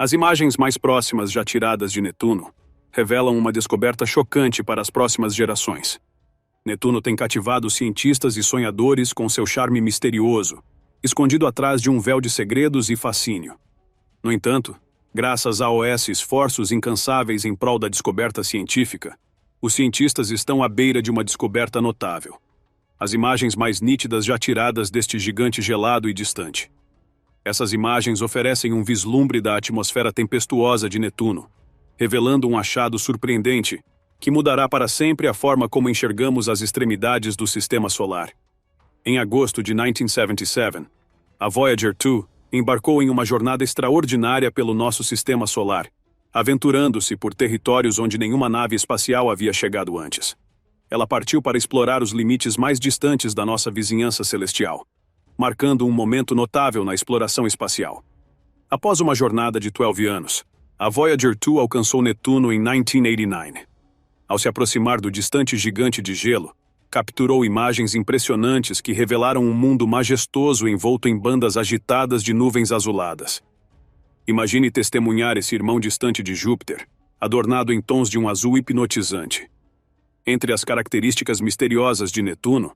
As imagens mais próximas já tiradas de Netuno revelam uma descoberta chocante para as próximas gerações. Netuno tem cativado cientistas e sonhadores com seu charme misterioso, escondido atrás de um véu de segredos e fascínio. No entanto, graças a esforços incansáveis em prol da descoberta científica, os cientistas estão à beira de uma descoberta notável. As imagens mais nítidas já tiradas deste gigante gelado e distante. Essas imagens oferecem um vislumbre da atmosfera tempestuosa de Netuno, revelando um achado surpreendente que mudará para sempre a forma como enxergamos as extremidades do Sistema Solar. Em agosto de 1977, a Voyager 2 embarcou em uma jornada extraordinária pelo nosso Sistema Solar, aventurando-se por territórios onde nenhuma nave espacial havia chegado antes. Ela partiu para explorar os limites mais distantes da nossa vizinhança celestial, marcando um momento notável na exploração espacial. Após uma jornada de 12 anos, a Voyager 2 alcançou Netuno em 1989. Ao se aproximar do distante gigante de gelo, capturou imagens impressionantes que revelaram um mundo majestoso envolto em bandas agitadas de nuvens azuladas. Imagine testemunhar esse irmão distante de Júpiter, adornado em tons de um azul hipnotizante. Entre as características misteriosas de Netuno,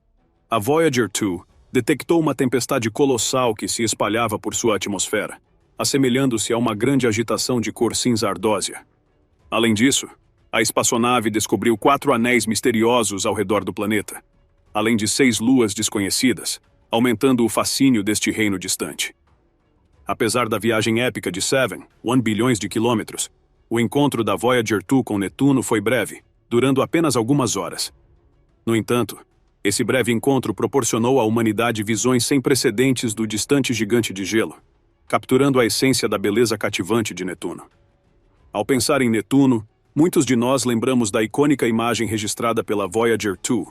a Voyager 2 detectou uma tempestade colossal que se espalhava por sua atmosfera, assemelhando-se a uma grande agitação de cor cinza ardósia. Além disso, a espaçonave descobriu 4 anéis misteriosos ao redor do planeta, além de 6 luas desconhecidas, aumentando o fascínio deste reino distante. Apesar da viagem épica de 1 bilhões de quilômetros, o encontro da Voyager 2 com Netuno foi breve, durando apenas algumas horas. No entanto, esse breve encontro proporcionou à humanidade visões sem precedentes do distante gigante de gelo, capturando a essência da beleza cativante de Netuno. Ao pensar em Netuno, muitos de nós lembramos da icônica imagem registrada pela Voyager 2,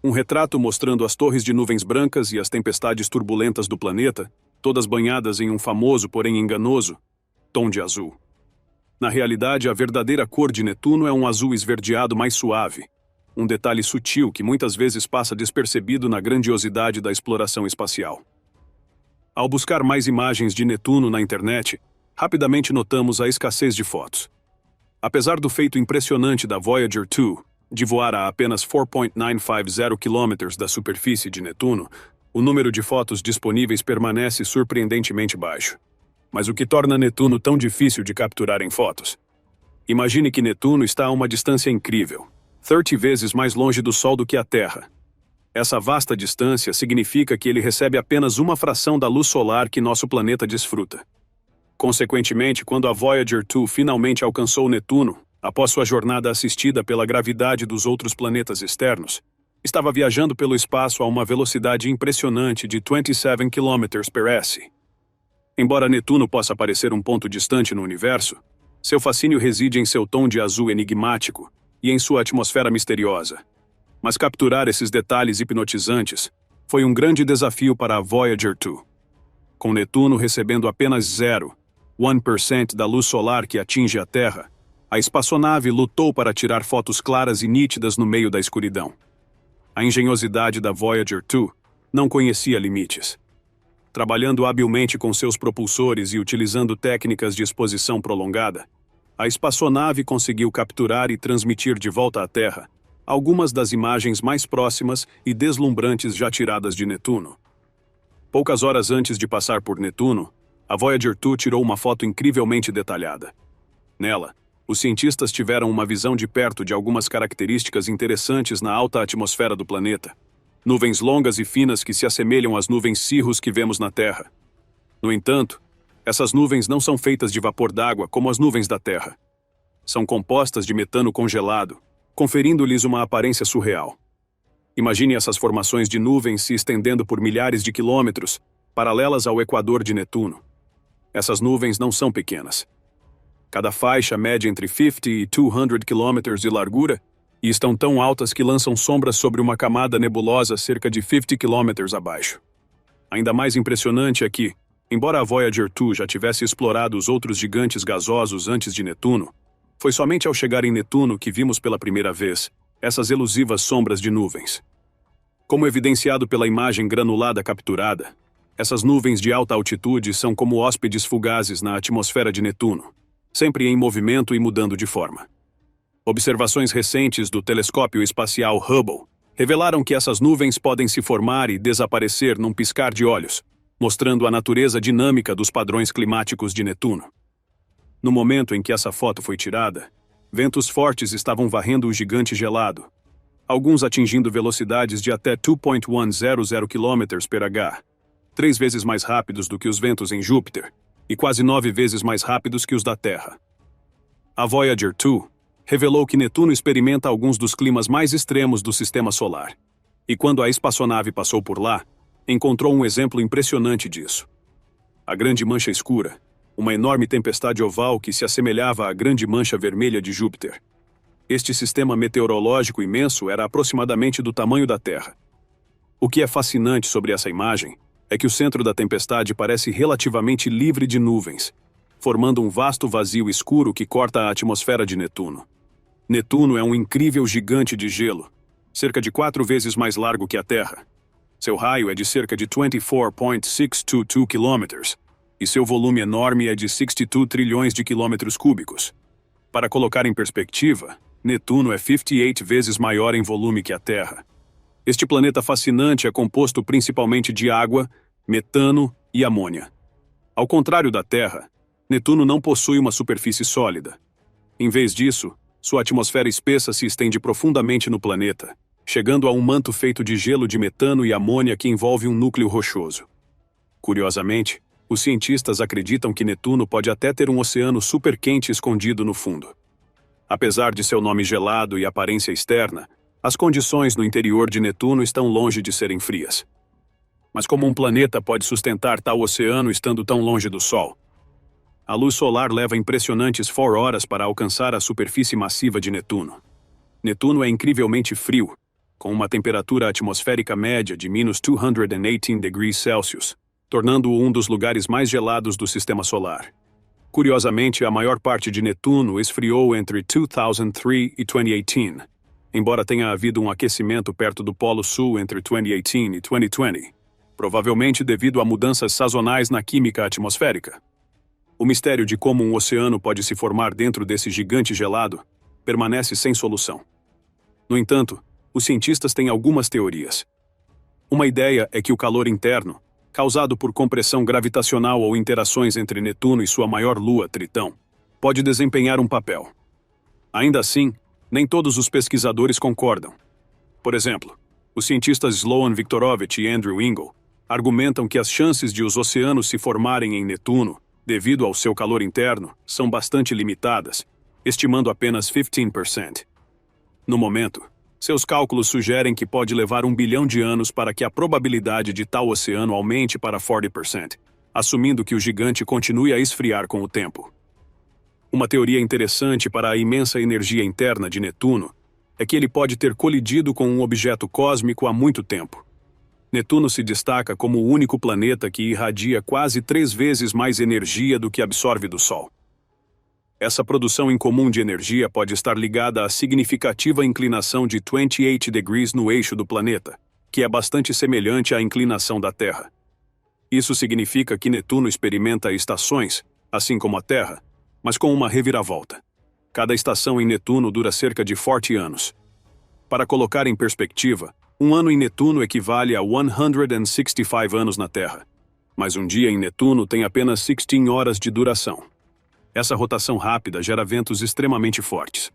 um retrato mostrando as torres de nuvens brancas e as tempestades turbulentas do planeta, todas banhadas em um famoso, porém enganoso, tom de azul. Na realidade, a verdadeira cor de Netuno é um azul esverdeado mais suave, um detalhe sutil que muitas vezes passa despercebido na grandiosidade da exploração espacial. Ao buscar mais imagens de Netuno na internet, rapidamente notamos a escassez de fotos. Apesar do feito impressionante da Voyager 2, de voar a apenas 4,950 km da superfície de Netuno, o número de fotos disponíveis permanece surpreendentemente baixo. Mas o que torna Netuno tão difícil de capturar em fotos? Imagine que Netuno está a uma distância incrível, 30 vezes mais longe do Sol do que a Terra. Essa vasta distância significa que ele recebe apenas uma fração da luz solar que nosso planeta desfruta. Consequentemente, quando a Voyager 2 finalmente alcançou Netuno, após sua jornada assistida pela gravidade dos outros planetas externos, estava viajando pelo espaço a uma velocidade impressionante de 27 km/s. Embora Netuno possa parecer um ponto distante no universo, seu fascínio reside em seu tom de azul enigmático e em sua atmosfera misteriosa. Mas capturar esses detalhes hipnotizantes foi um grande desafio para a Voyager 2. Com Netuno recebendo apenas 0,1% da luz solar que atinge a Terra, a espaçonave lutou para tirar fotos claras e nítidas no meio da escuridão. A engenhosidade da Voyager 2 não conhecia limites. Trabalhando habilmente com seus propulsores e utilizando técnicas de exposição prolongada, a espaçonave conseguiu capturar e transmitir de volta à Terra algumas das imagens mais próximas e deslumbrantes já tiradas de Netuno. Poucas horas antes de passar por Netuno, a Voyager 2 tirou uma foto incrivelmente detalhada. Nela, os cientistas tiveram uma visão de perto de algumas características interessantes na alta atmosfera do planeta. Nuvens longas e finas que se assemelham às nuvens cirrus que vemos na Terra. No entanto, essas nuvens não são feitas de vapor d'água como as nuvens da Terra. São compostas de metano congelado, conferindo-lhes uma aparência surreal. Imagine essas formações de nuvens se estendendo por milhares de quilômetros, paralelas ao equador de Netuno. Essas nuvens não são pequenas. Cada faixa mede entre 50 e 200 km de largura e estão tão altas que lançam sombras sobre uma camada nebulosa cerca de 50 km abaixo. Ainda mais impressionante é que, embora a Voyager 2 já tivesse explorado os outros gigantes gasosos antes de Netuno, foi somente ao chegar em Netuno que vimos pela primeira vez essas elusivas sombras de nuvens. Como evidenciado pela imagem granulada capturada, essas nuvens de alta altitude são como hóspedes fugazes na atmosfera de Netuno, sempre em movimento e mudando de forma. Observações recentes do telescópio espacial Hubble revelaram que essas nuvens podem se formar e desaparecer num piscar de olhos, mostrando a natureza dinâmica dos padrões climáticos de Netuno. No momento em que essa foto foi tirada, ventos fortes estavam varrendo o gigante gelado, alguns atingindo velocidades de até 2.100 km/h, 3 vezes mais rápidos do que os ventos em Júpiter e quase 9 vezes mais rápidos que os da Terra. A Voyager 2 revelou que Netuno experimenta alguns dos climas mais extremos do Sistema Solar, e quando a espaçonave passou por lá, encontrou um exemplo impressionante disso. A Grande Mancha Escura, uma enorme tempestade oval que se assemelhava à Grande Mancha Vermelha de Júpiter. Este sistema meteorológico imenso era aproximadamente do tamanho da Terra. O que é fascinante sobre essa imagem é que o centro da tempestade parece relativamente livre de nuvens, formando um vasto vazio escuro que corta a atmosfera de Netuno. Netuno é um incrível gigante de gelo, cerca de 4 vezes mais largo que a Terra. Seu raio é de cerca de 24.622 km, e seu volume enorme é de 62 trilhões de quilômetros cúbicos. Para colocar em perspectiva, Netuno é 58 vezes maior em volume que a Terra. Este planeta fascinante é composto principalmente de água, metano e amônia. Ao contrário da Terra, Netuno não possui uma superfície sólida. Em vez disso, sua atmosfera espessa se estende profundamente no planeta, chegando a um manto feito de gelo de metano e amônia que envolve um núcleo rochoso. Curiosamente, os cientistas acreditam que Netuno pode até ter um oceano superquente escondido no fundo. Apesar de seu nome gelado e aparência externa, as condições no interior de Netuno estão longe de serem frias. Mas como um planeta pode sustentar tal oceano estando tão longe do Sol? A luz solar leva impressionantes 4 horas para alcançar a superfície massiva de Netuno. Netuno é incrivelmente frio, com uma temperatura atmosférica média de -218 degrees Celsius, tornando-o um dos lugares mais gelados do Sistema Solar. Curiosamente, a maior parte de Netuno esfriou entre 2003 e 2018, embora tenha havido um aquecimento perto do Polo Sul entre 2018 e 2020, provavelmente devido a mudanças sazonais na química atmosférica. O mistério de como um oceano pode se formar dentro desse gigante gelado permanece sem solução. No entanto, os cientistas têm algumas teorias. Uma ideia é que o calor interno, causado por compressão gravitacional ou interações entre Netuno e sua maior lua, Tritão, pode desempenhar um papel. Ainda assim, nem todos os pesquisadores concordam. Por exemplo, os cientistas Sloan Viktorovich e Andrew Ingle argumentam que as chances de os oceanos se formarem em Netuno, devido ao seu calor interno, são bastante limitadas, estimando apenas 15%. No momento, seus cálculos sugerem que pode levar 1 bilhão de anos para que a probabilidade de tal oceano aumente para 40%, assumindo que o gigante continue a esfriar com o tempo. Uma teoria interessante para a imensa energia interna de Netuno é que ele pode ter colidido com um objeto cósmico há muito tempo. Netuno se destaca como o único planeta que irradia quase 3 vezes mais energia do que absorve do Sol. Essa produção incomum de energia pode estar ligada à significativa inclinação de 28 degrees no eixo do planeta, que é bastante semelhante à inclinação da Terra. Isso significa que Netuno experimenta estações, assim como a Terra, mas com uma reviravolta. Cada estação em Netuno dura cerca de 40 anos. Para colocar em perspectiva, um ano em Netuno equivale a 165 anos na Terra, mas um dia em Netuno tem apenas 16 horas de duração. Essa rotação rápida gera ventos extremamente fortes.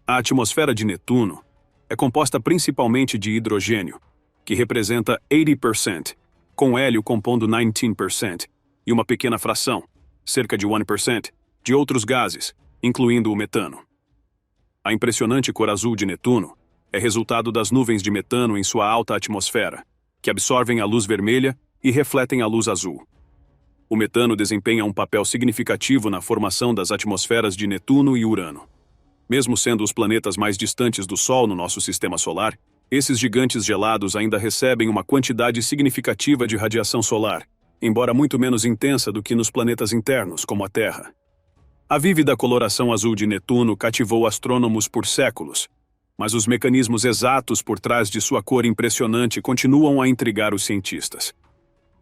A atmosfera de Netuno é composta principalmente de hidrogênio, que representa 80%, com hélio compondo 19%, e uma pequena fração, cerca de 1%, de outros gases, incluindo o metano. A impressionante cor azul de Netuno é resultado das nuvens de metano em sua alta atmosfera, que absorvem a luz vermelha e refletem a luz azul. O metano desempenha um papel significativo na formação das atmosferas de Netuno e Urano. Mesmo sendo os planetas mais distantes do Sol no nosso sistema solar, esses gigantes gelados ainda recebem uma quantidade significativa de radiação solar, embora muito menos intensa do que nos planetas internos, como a Terra. A vívida coloração azul de Netuno cativou astrônomos por séculos, mas os mecanismos exatos por trás de sua cor impressionante continuam a intrigar os cientistas.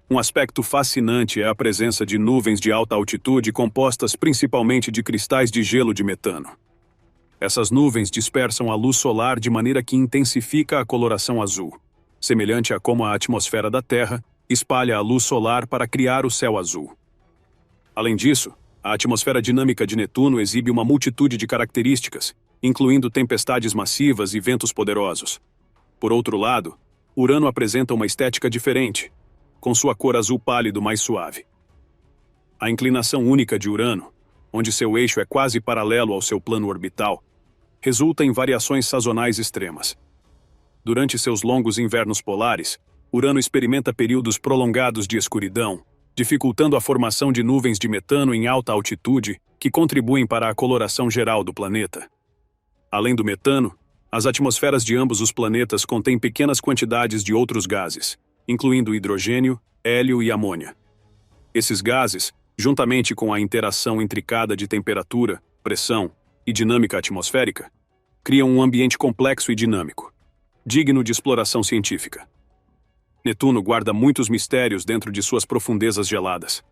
Um aspecto fascinante é a presença de nuvens de alta altitude compostas principalmente de cristais de gelo de metano. Essas nuvens dispersam a luz solar de maneira que intensifica a coloração azul, semelhante a como a atmosfera da Terra espalha a luz solar para criar o céu azul. Além disso, a atmosfera dinâmica de Netuno exibe uma multitude de características, incluindo tempestades massivas e ventos poderosos. Por outro lado, Urano apresenta uma estética diferente, com sua cor azul pálido mais suave. A inclinação única de Urano, onde seu eixo é quase paralelo ao seu plano orbital, resulta em variações sazonais extremas. Durante seus longos invernos polares, Urano experimenta períodos prolongados de escuridão, dificultando a formação de nuvens de metano em alta altitude que contribuem para a coloração geral do planeta. Além do metano, as atmosferas de ambos os planetas contêm pequenas quantidades de outros gases, incluindo hidrogênio, hélio e amônia. Esses gases, juntamente com a interação intricada de temperatura, pressão e dinâmica atmosférica, criam um ambiente complexo e dinâmico, digno de exploração científica. Netuno guarda muitos mistérios dentro de suas profundezas geladas.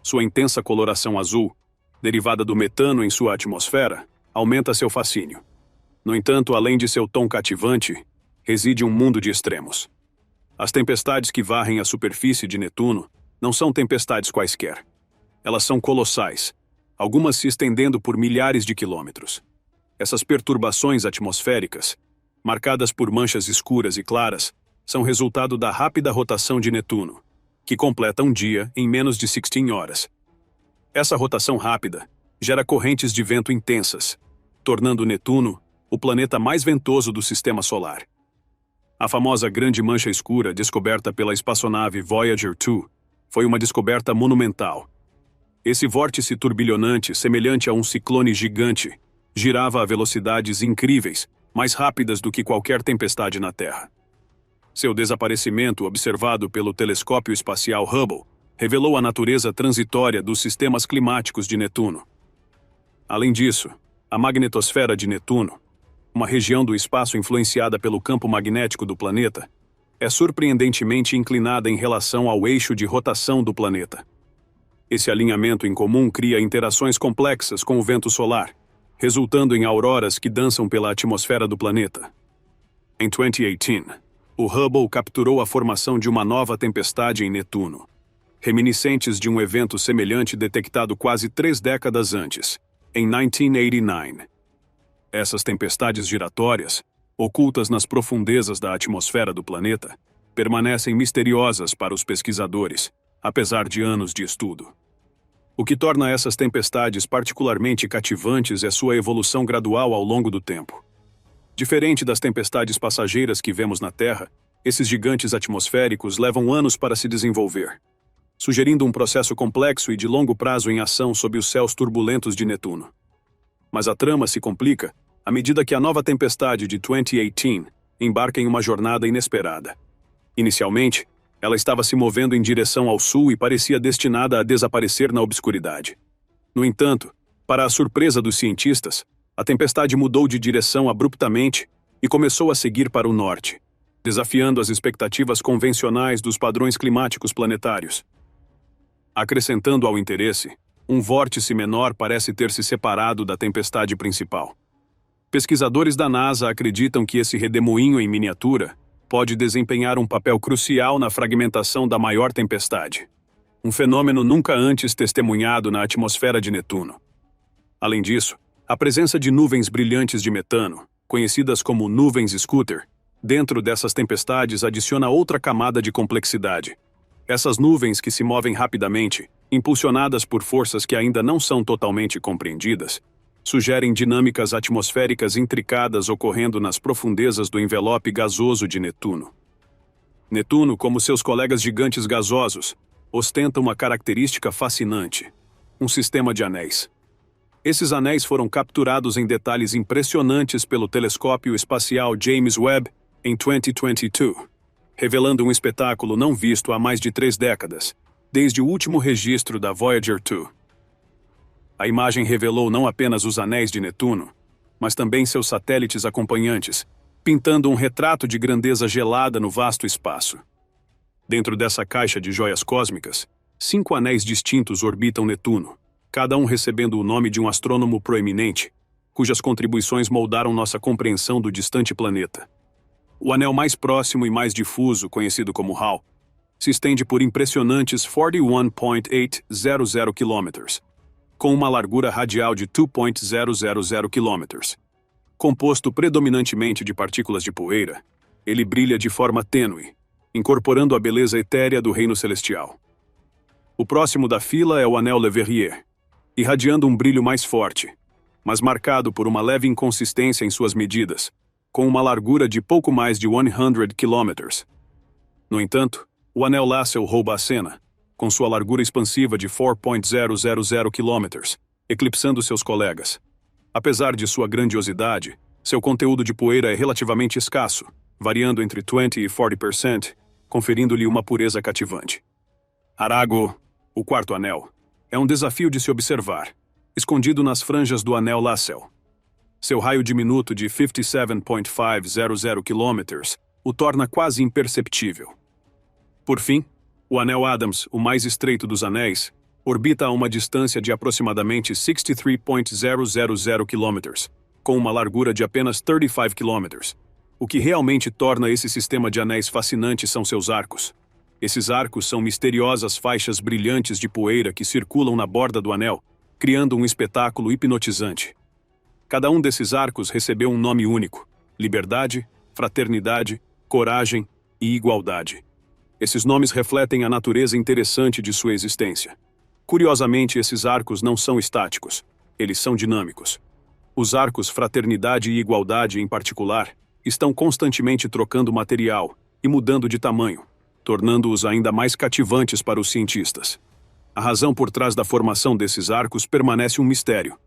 Sua intensa coloração azul, derivada do metano em sua atmosfera, aumenta seu fascínio. No entanto, além de seu tom cativante, reside um mundo de extremos. As tempestades que varrem a superfície de Netuno não são tempestades quaisquer. Elas são colossais, algumas se estendendo por milhares de quilômetros. Essas perturbações atmosféricas, marcadas por manchas escuras e claras, são resultado da rápida rotação de Netuno, que completa um dia em menos de 16 horas. Essa rotação rápida gera correntes de vento intensas, tornando Netuno o planeta mais ventoso do Sistema Solar. A famosa Grande Mancha Escura, descoberta pela espaçonave Voyager 2, foi uma descoberta monumental. Esse vórtice turbilhonante, semelhante a um ciclone gigante, girava a velocidades incríveis, mais rápidas do que qualquer tempestade na Terra. Seu desaparecimento, observado pelo telescópio espacial Hubble, revelou a natureza transitória dos sistemas climáticos de Netuno. Além disso, a magnetosfera de Netuno, uma região do espaço influenciada pelo campo magnético do planeta, é surpreendentemente inclinada em relação ao eixo de rotação do planeta. Esse alinhamento em comum cria interações complexas com o vento solar, resultando em auroras que dançam pela atmosfera do planeta. Em 2018, o Hubble capturou a formação de uma nova tempestade em Netuno, reminiscentes de um evento semelhante detectado quase 3 décadas antes, em 1989. Essas tempestades giratórias, ocultas nas profundezas da atmosfera do planeta, permanecem misteriosas para os pesquisadores, apesar de anos de estudo. O que torna essas tempestades particularmente cativantes é sua evolução gradual ao longo do tempo. Diferente das tempestades passageiras que vemos na Terra, esses gigantes atmosféricos levam anos para se desenvolver, sugerindo um processo complexo e de longo prazo em ação sob os céus turbulentos de Netuno. Mas a trama se complica à medida que a nova tempestade de 2018 embarca em uma jornada inesperada. Inicialmente, ela estava se movendo em direção ao sul e parecia destinada a desaparecer na obscuridade. No entanto, para a surpresa dos cientistas, a tempestade mudou de direção abruptamente e começou a seguir para o norte, desafiando as expectativas convencionais dos padrões climáticos planetários. Acrescentando ao interesse, um vórtice menor parece ter se separado da tempestade principal. Pesquisadores da NASA acreditam que esse redemoinho em miniatura pode desempenhar um papel crucial na fragmentação da maior tempestade, um fenômeno nunca antes testemunhado na atmosfera de Netuno. Além disso, a presença de nuvens brilhantes de metano, conhecidas como nuvens Scooter, dentro dessas tempestades adiciona outra camada de complexidade. Essas nuvens que se movem rapidamente, impulsionadas por forças que ainda não são totalmente compreendidas, sugerem dinâmicas atmosféricas intricadas ocorrendo nas profundezas do envelope gasoso de Netuno. Netuno, como seus colegas gigantes gasosos, ostenta uma característica fascinante: um sistema de anéis. Esses anéis foram capturados em detalhes impressionantes pelo telescópio espacial James Webb em 2022, revelando um espetáculo não visto há mais de 3 décadas, desde o último registro da Voyager 2. A imagem revelou não apenas os anéis de Netuno, mas também seus satélites acompanhantes, pintando um retrato de grandeza gelada no vasto espaço. Dentro dessa caixa de joias cósmicas, 5 anéis distintos orbitam Netuno, cada um recebendo o nome de um astrônomo proeminente, cujas contribuições moldaram nossa compreensão do distante planeta. O anel mais próximo e mais difuso, conhecido como Hall, se estende por impressionantes 41,800 km, com uma largura radial de 2,000 km. Composto predominantemente de partículas de poeira, ele brilha de forma tênue, incorporando a beleza etérea do reino celestial. O próximo da fila é o anel Le Verrier, irradiando um brilho mais forte, mas marcado por uma leve inconsistência em suas medidas, com uma largura de pouco mais de 100 km. No entanto, o anel Lassell rouba a cena, com sua largura expansiva de 4,000 km, eclipsando seus colegas. Apesar de sua grandiosidade, seu conteúdo de poeira é relativamente escasso, variando entre 20% e 40%, conferindo-lhe uma pureza cativante. Arago, o quarto anel, é um desafio de se observar, escondido nas franjas do anel Lassell. Seu raio diminuto de 57,500 km o torna quase imperceptível. Por fim, o anel Adams, o mais estreito dos anéis, orbita a uma distância de aproximadamente 63,000 km, com uma largura de apenas 35 km. O que realmente torna esse sistema de anéis fascinante são seus arcos. Esses arcos são misteriosas faixas brilhantes de poeira que circulam na borda do anel, criando um espetáculo hipnotizante. Cada um desses arcos recebeu um nome único: liberdade, fraternidade, coragem e igualdade. Esses nomes refletem a natureza interessante de sua existência. Curiosamente, esses arcos não são estáticos, eles são dinâmicos. Os arcos fraternidade e igualdade, em particular, estão constantemente trocando material e mudando de tamanho, tornando-os ainda mais cativantes para os cientistas. A razão por trás da formação desses arcos permanece um mistério.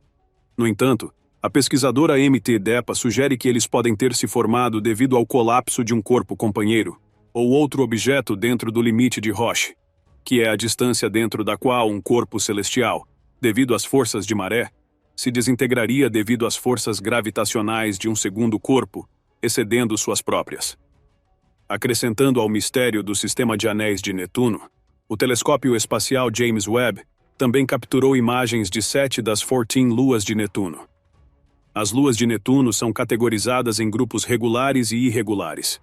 No entanto, a pesquisadora M.T. Depa sugere que eles podem ter se formado devido ao colapso de um corpo companheiro, ou outro objeto dentro do limite de Roche, que é a distância dentro da qual um corpo celestial, devido às forças de maré, se desintegraria devido às forças gravitacionais de um segundo corpo, excedendo suas próprias. Acrescentando ao mistério do sistema de anéis de Netuno, o telescópio espacial James Webb também capturou imagens de 7 das 14 luas de Netuno. As luas de Netuno são categorizadas em grupos regulares e irregulares.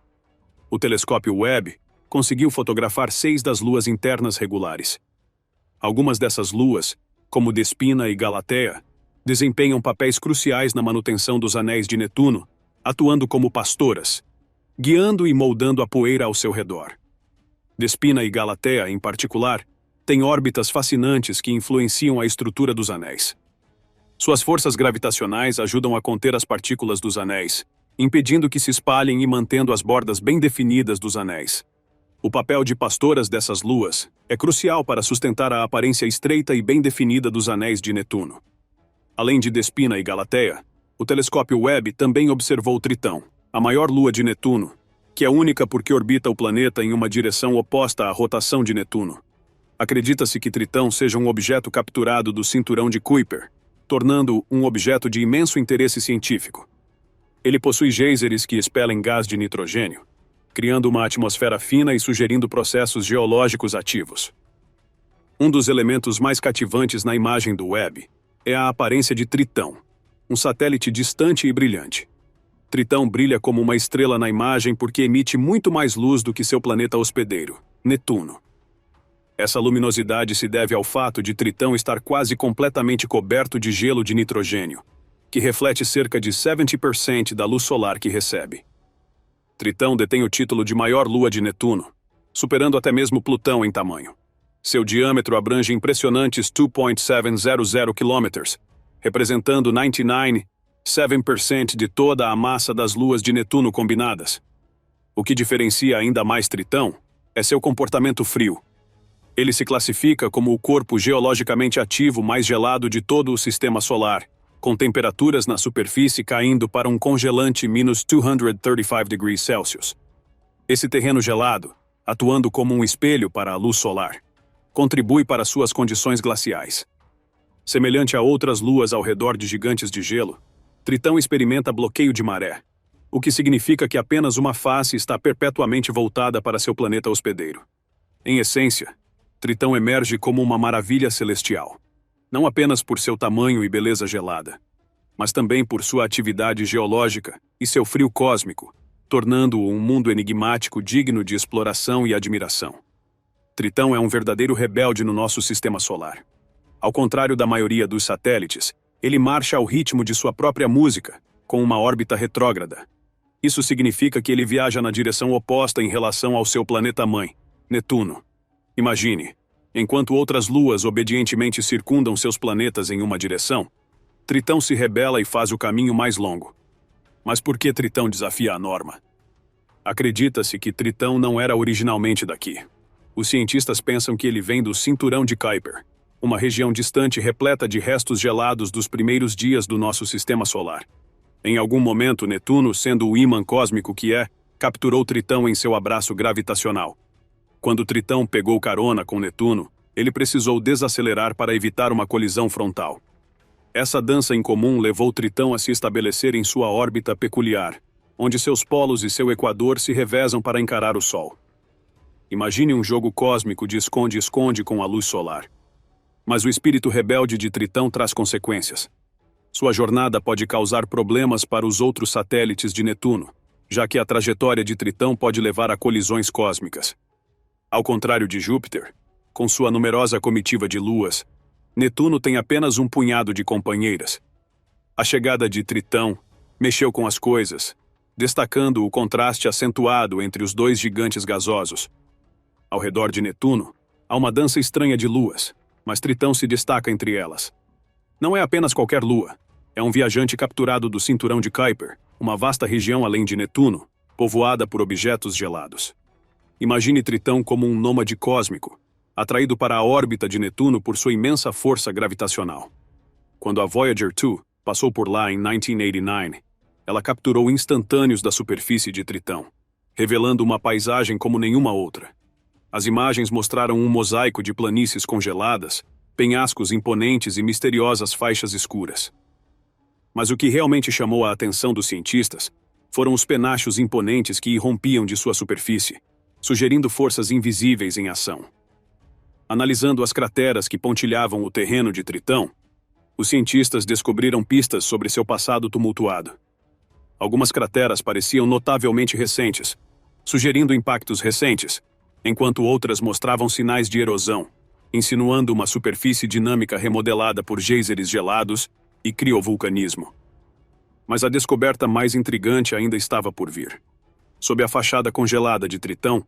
O telescópio Webb conseguiu fotografar 6 das luas internas regulares. Algumas dessas luas, como Despina e Galatea, desempenham papéis cruciais na manutenção dos anéis de Netuno, atuando como pastoras, guiando e moldando a poeira ao seu redor. Despina e Galatea, em particular, têm órbitas fascinantes que influenciam a estrutura dos anéis. Suas forças gravitacionais ajudam a conter as partículas dos anéis, impedindo que se espalhem e mantendo as bordas bem definidas dos anéis. O papel de pastoras dessas luas é crucial para sustentar a aparência estreita e bem definida dos anéis de Netuno. Além de Despina e Galatea, o telescópio Webb também observou Tritão, a maior lua de Netuno, que é única porque orbita o planeta em uma direção oposta à rotação de Netuno. Acredita-se que Tritão seja um objeto capturado do cinturão de Kuiper, tornando-o um objeto de imenso interesse científico. Ele possui geysers que expelem gás de nitrogênio, criando uma atmosfera fina e sugerindo processos geológicos ativos. Um dos elementos mais cativantes na imagem do Webb é a aparência de Tritão, um satélite distante e brilhante. Tritão brilha como uma estrela na imagem porque emite muito mais luz do que seu planeta hospedeiro, Netuno. Essa luminosidade se deve ao fato de Tritão estar quase completamente coberto de gelo de nitrogênio, que reflete cerca de 70% da luz solar que recebe. Tritão detém o título de maior lua de Netuno, superando até mesmo Plutão em tamanho. Seu diâmetro abrange impressionantes 2,700 km, representando 99,7% de toda a massa das luas de Netuno combinadas. O que diferencia ainda mais Tritão é seu comportamento frio. Ele se classifica como o corpo geologicamente ativo mais gelado de todo o sistema solar, com temperaturas na superfície caindo para um congelante -235°C. Esse terreno gelado, atuando como um espelho para a luz solar, contribui para suas condições glaciais. Semelhante a outras luas ao redor de gigantes de gelo, Tritão experimenta bloqueio de maré, o que significa que apenas uma face está perpetuamente voltada para seu planeta hospedeiro. Em essência, Tritão emerge como uma maravilha celestial, não apenas por seu tamanho e beleza gelada, mas também por sua atividade geológica e seu frio cósmico, tornando-o um mundo enigmático digno de exploração e admiração. Tritão é um verdadeiro rebelde no nosso sistema solar. Ao contrário da maioria dos satélites, ele marcha ao ritmo de sua própria música, com uma órbita retrógrada. Isso significa que ele viaja na direção oposta em relação ao seu planeta-mãe, Netuno. Imagine, enquanto outras luas obedientemente circundam seus planetas em uma direção, Tritão se rebela e faz o caminho mais longo. Mas por que Tritão desafia a norma? Acredita-se que Tritão não era originalmente daqui. Os cientistas pensam que ele vem do Cinturão de Kuiper, uma região distante repleta de restos gelados dos primeiros dias do nosso sistema solar. Em algum momento, Netuno, sendo o ímã cósmico que é, capturou Tritão em seu abraço gravitacional. Quando Tritão pegou carona com Netuno, ele precisou desacelerar para evitar uma colisão frontal. Essa dança incomum levou Tritão a se estabelecer em sua órbita peculiar, onde seus polos e seu equador se revezam para encarar o Sol. Imagine um jogo cósmico de esconde-esconde com a luz solar. Mas o espírito rebelde de Tritão traz consequências. Sua jornada pode causar problemas para os outros satélites de Netuno, já que a trajetória de Tritão pode levar a colisões cósmicas. Ao contrário de Júpiter, com sua numerosa comitiva de luas, Netuno tem apenas um punhado de companheiras. A chegada de Tritão mexeu com as coisas, destacando o contraste acentuado entre os dois gigantes gasosos. Ao redor de Netuno, há uma dança estranha de luas, mas Tritão se destaca entre elas. Não é apenas qualquer lua, é um viajante capturado do Cinturão de Kuiper, uma vasta região além de Netuno, povoada por objetos gelados. Imagine Tritão como um nômade cósmico, atraído para a órbita de Netuno por sua imensa força gravitacional. Quando a Voyager 2 passou por lá em 1989, ela capturou instantâneos da superfície de Tritão, revelando uma paisagem como nenhuma outra. As imagens mostraram um mosaico de planícies congeladas, penhascos imponentes e misteriosas faixas escuras. Mas o que realmente chamou a atenção dos cientistas foram os penachos imponentes que irrompiam de sua superfície, sugerindo forças invisíveis em ação. Analisando as crateras que pontilhavam o terreno de Tritão, os cientistas descobriram pistas sobre seu passado tumultuado. Algumas crateras pareciam notavelmente recentes, sugerindo impactos recentes, enquanto outras mostravam sinais de erosão, insinuando uma superfície dinâmica remodelada por geysers gelados e criovulcanismo. Mas a descoberta mais intrigante ainda estava por vir. Sob a fachada congelada de Tritão,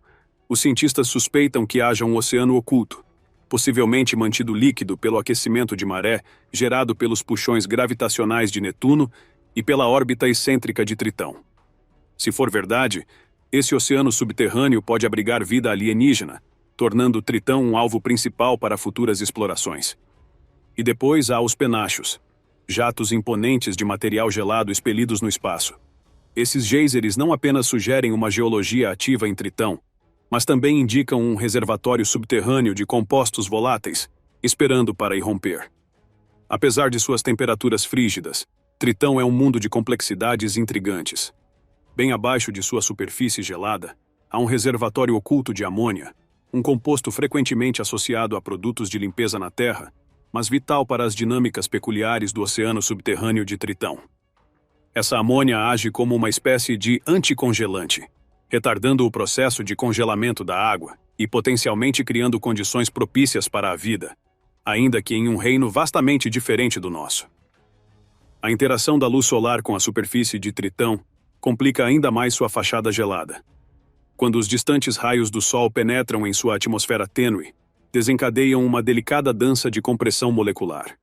os cientistas suspeitam que haja um oceano oculto, possivelmente mantido líquido pelo aquecimento de maré gerado pelos puxões gravitacionais de Netuno e pela órbita excêntrica de Tritão. Se for verdade, esse oceano subterrâneo pode abrigar vida alienígena, tornando Tritão um alvo principal para futuras explorações. E depois há os penachos, jatos imponentes de material gelado expelidos no espaço. Esses geysers não apenas sugerem uma geologia ativa em Tritão, mas também indicam um reservatório subterrâneo de compostos voláteis, esperando para irromper. Apesar de suas temperaturas frígidas, Tritão é um mundo de complexidades intrigantes. Bem abaixo de sua superfície gelada, há um reservatório oculto de amônia, um composto frequentemente associado a produtos de limpeza na Terra, mas vital para as dinâmicas peculiares do oceano subterrâneo de Tritão. Essa amônia age como uma espécie de anticongelante, retardando o processo de congelamento da água e potencialmente criando condições propícias para a vida, ainda que em um reino vastamente diferente do nosso. A interação da luz solar com a superfície de Tritão complica ainda mais sua fachada gelada. Quando os distantes raios do Sol penetram em sua atmosfera tênue, desencadeiam uma delicada dança de compressão molecular.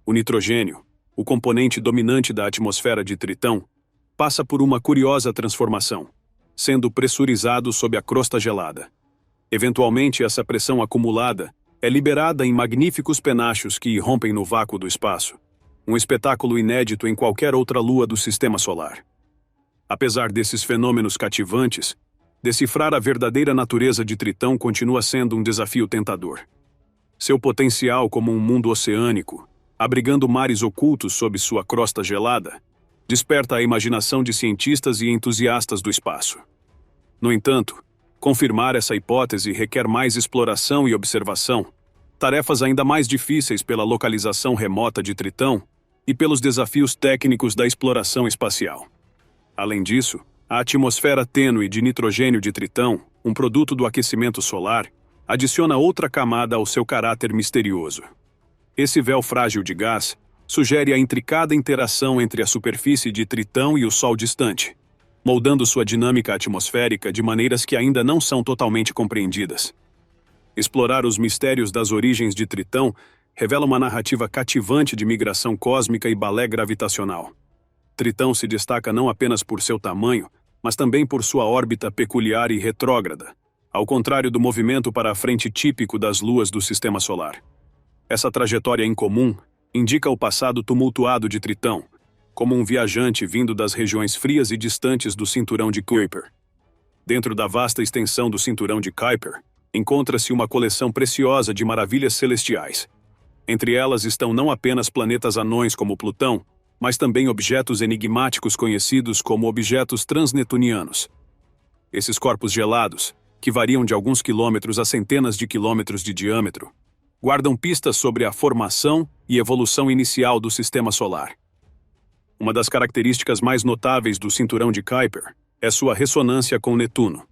O nitrogênio, o componente dominante da atmosfera de Tritão, passa por uma curiosa transformação, sendo pressurizado sob a crosta gelada. Eventualmente, essa pressão acumulada é liberada em magníficos penachos que irrompem no vácuo do espaço, um espetáculo inédito em qualquer outra lua do sistema solar. Apesar desses fenômenos cativantes, decifrar a verdadeira natureza de Tritão continua sendo um desafio tentador. Seu potencial como um mundo oceânico, abrigando mares ocultos sob sua crosta gelada, desperta a imaginação de cientistas e entusiastas do espaço. No entanto, Confirmar essa hipótese requer mais exploração e observação, tarefas ainda mais difíceis pela localização remota de Tritão e pelos desafios técnicos da exploração espacial. Além disso, a atmosfera tênue de nitrogênio de Tritão, um produto do aquecimento solar, adiciona outra camada ao seu caráter misterioso. Esse véu frágil de gás sugere a intricada interação entre a superfície de Tritão e o Sol distante, moldando sua dinâmica atmosférica de maneiras que ainda não são totalmente compreendidas. Explorar os mistérios das origens de Tritão revela uma narrativa cativante de migração cósmica e balé gravitacional. Tritão se destaca não apenas por seu tamanho, mas também por sua órbita peculiar e retrógrada, ao contrário do movimento para a frente típico das luas do Sistema Solar. Essa trajetória incomum indica o passado tumultuado de Tritão, como um viajante vindo das regiões frias e distantes do cinturão de Kuiper. Dentro da vasta extensão do cinturão de Kuiper, encontra-se uma coleção preciosa de maravilhas celestiais. Entre elas estão não apenas planetas anões como Plutão, mas também objetos enigmáticos conhecidos como objetos transnetunianos. Esses corpos gelados, que variam de alguns quilômetros a centenas de quilômetros de diâmetro, guardam pistas sobre a formação e evolução inicial do Sistema Solar. Uma das características mais notáveis do cinturão de Kuiper é sua ressonância com Netuno.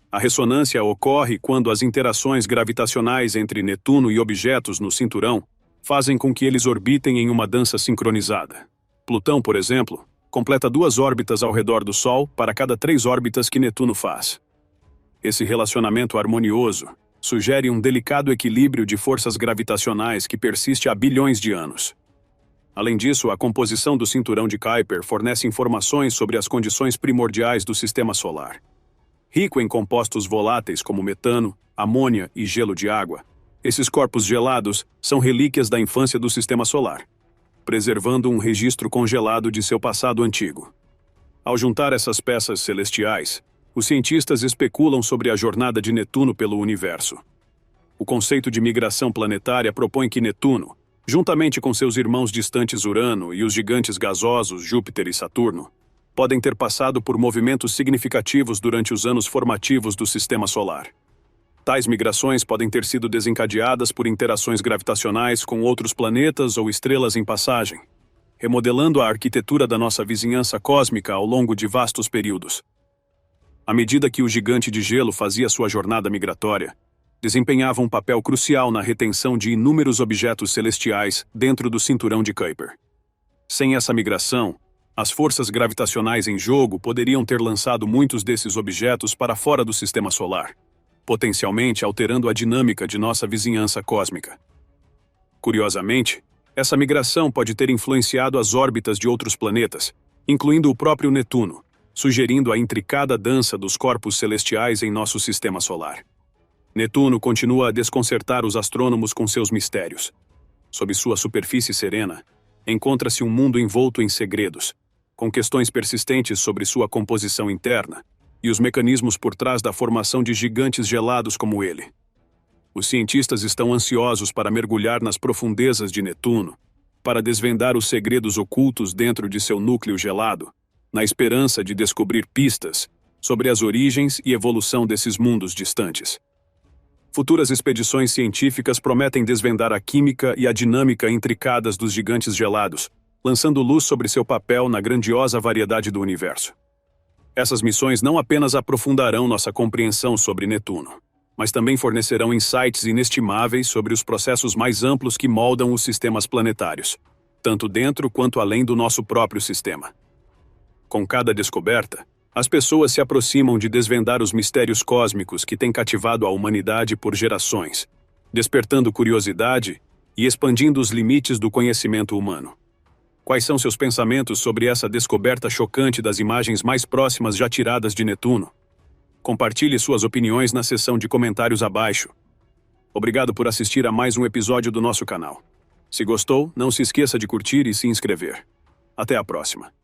A ressonância ocorre quando as interações gravitacionais entre Netuno e objetos no cinturão fazem com que eles orbitem em uma dança sincronizada. Plutão, por exemplo, completa 2 órbitas ao redor do Sol para cada 3 órbitas que Netuno faz. Esse relacionamento harmonioso sugere um delicado equilíbrio de forças gravitacionais que persiste há bilhões de anos. Além disso, a composição do cinturão de Kuiper fornece informações sobre as condições primordiais do Sistema Solar. Rico em compostos voláteis como metano, amônia e gelo de água, esses corpos gelados são relíquias da infância do Sistema Solar, preservando um registro congelado de seu passado antigo. Ao juntar essas peças celestiais, os cientistas especulam sobre a jornada de Netuno pelo universo. O conceito de migração planetária propõe que Netuno, juntamente com seus irmãos distantes Urano e os gigantes gasosos Júpiter e Saturno, podem ter passado por movimentos significativos durante os anos formativos do Sistema Solar. Tais migrações podem ter sido desencadeadas por interações gravitacionais com outros planetas ou estrelas em passagem, remodelando a arquitetura da nossa vizinhança cósmica ao longo de vastos períodos. À medida que o gigante de gelo fazia sua jornada migratória, desempenhava um papel crucial na retenção de inúmeros objetos celestiais dentro do cinturão de Kuiper. Sem essa migração, as forças gravitacionais em jogo poderiam ter lançado muitos desses objetos para fora do Sistema Solar, potencialmente alterando a dinâmica de nossa vizinhança cósmica. Curiosamente, essa migração pode ter influenciado as órbitas de outros planetas, incluindo o próprio Netuno, sugerindo a intricada dança dos corpos celestiais em nosso Sistema Solar. Netuno continua a desconcertar os astrônomos com seus mistérios. Sob sua superfície serena, encontra-se um mundo envolto em segredos, com questões persistentes sobre sua composição interna e os mecanismos por trás da formação de gigantes gelados como ele. Os cientistas estão ansiosos para mergulhar nas profundezas de Netuno, para desvendar os segredos ocultos dentro de seu núcleo gelado, na esperança de descobrir pistas sobre as origens e evolução desses mundos distantes. Futuras expedições científicas prometem desvendar a química e a dinâmica intricadas dos gigantes gelados, lançando luz sobre seu papel na grandiosa variedade do universo. Essas missões não apenas aprofundarão nossa compreensão sobre Netuno, mas também fornecerão insights inestimáveis sobre os processos mais amplos que moldam os sistemas planetários, tanto dentro quanto além do nosso próprio sistema. Com cada descoberta, as pessoas se aproximam de desvendar os mistérios cósmicos que têm cativado a humanidade por gerações, despertando curiosidade e expandindo os limites do conhecimento humano. Quais são seus pensamentos sobre essa descoberta chocante das imagens mais próximas já tiradas de Netuno? Compartilhe suas opiniões na seção de comentários abaixo. Obrigado por assistir a mais um episódio do nosso canal. Se gostou, não se esqueça de curtir e se inscrever. Até a próxima.